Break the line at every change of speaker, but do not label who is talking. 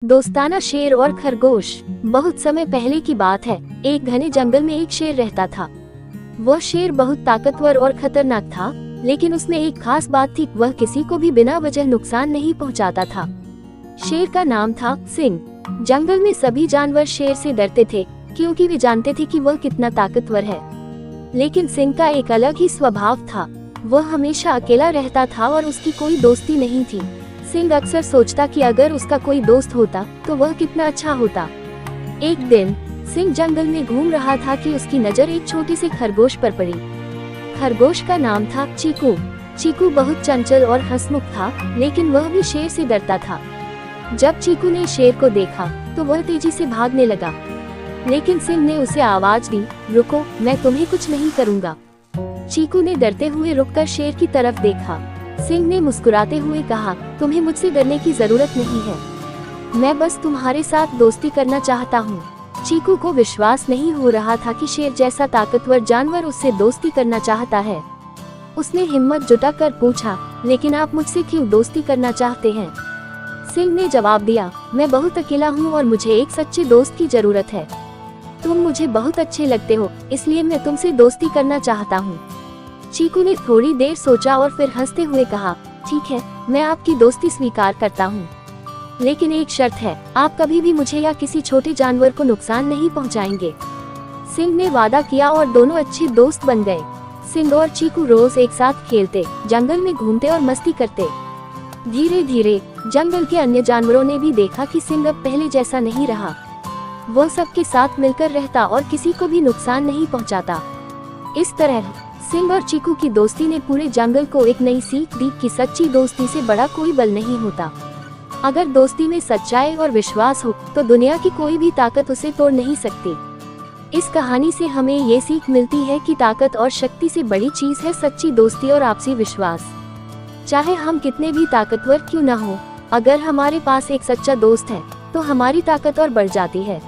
दोस्ताना शेर और खरगोश। बहुत समय पहले की बात है। एक घने जंगल में एक शेर रहता था। वह शेर बहुत ताकतवर और खतरनाक था, लेकिन उसमें एक खास बात थी, वह किसी को भी बिना वजह नुकसान नहीं पहुंचाता था। शेर का नाम था सिंह। जंगल में सभी जानवर शेर से डरते थे, क्योंकि वे जानते थे कि वह कितना ताकतवर है। लेकिन सिंह का एक अलग ही स्वभाव था। वह हमेशा अकेला रहता था और उसकी कोई दोस्ती नहीं थी। सिंह अक्सर सोचता कि अगर उसका कोई दोस्त होता तो वह कितना अच्छा होता। एक दिन सिंह जंगल में घूम रहा था कि उसकी नजर एक छोटी सी खरगोश पर पड़ी। खरगोश का नाम था चीकू। चीकू बहुत चंचल और हंसमुख था, लेकिन वह भी शेर से डरता था। जब चीकू ने शेर को देखा तो वह तेजी से भागने लगा, लेकिन सिंह ने उसे आवाज दी, रुको, मैं तुम्हें कुछ नहीं करूँगा। चीकू ने डरते हुए रुककर शेर की तरफ देखा। सिंह ने मुस्कुराते हुए कहा, तुम्हें मुझसे डरने की जरूरत नहीं है, मैं बस तुम्हारे साथ दोस्ती करना चाहता हूँ। चीकू को विश्वास नहीं हो रहा था कि शेर जैसा ताकतवर जानवर उससे दोस्ती करना चाहता है। उसने हिम्मत जुटाकर पूछा, लेकिन आप मुझसे क्यों दोस्ती करना चाहते हैं? सिंह ने जवाब दिया, मैं बहुत अकेला हूँ और मुझे एक सच्चे दोस्त की जरूरत है। तुम मुझे बहुत अच्छे लगते हो, इसलिए मैं तुमसे दोस्ती करना चाहता हूँ। चीकू ने थोड़ी देर सोचा और फिर हंसते हुए कहा, ठीक है, मैं आपकी दोस्ती स्वीकार करता हूँ, लेकिन एक शर्त है, आप कभी भी मुझे या किसी छोटे जानवर को नुकसान नहीं पहुँचाएंगे। सिंह ने वादा किया और दोनों अच्छे दोस्त बन गए। सिंह और चीकू रोज एक साथ खेलते, जंगल में घूमते और मस्ती करते। धीरे धीरे जंगल के अन्य जानवरों ने भी देखा कि सिंह अब पहले जैसा नहीं रहा। वह सबके साथ मिलकर रहता और किसी को भी नुकसान नहीं पहुँचाता। इस तरह सिंह और चीकू की दोस्ती ने पूरे जंगल को एक नई सीख दी कि सच्ची दोस्ती से बड़ा कोई बल नहीं होता। अगर दोस्ती में सच्चाई और विश्वास हो तो दुनिया की कोई भी ताकत उसे तोड़ नहीं सकती। इस कहानी से हमें ये सीख मिलती है कि ताकत और शक्ति से बड़ी चीज है सच्ची दोस्ती और आपसी विश्वास। चाहे हम कितने भी ताकतवर क्यों न हो, अगर हमारे पास एक सच्चा दोस्त है तो हमारी ताकत और बढ़ जाती है।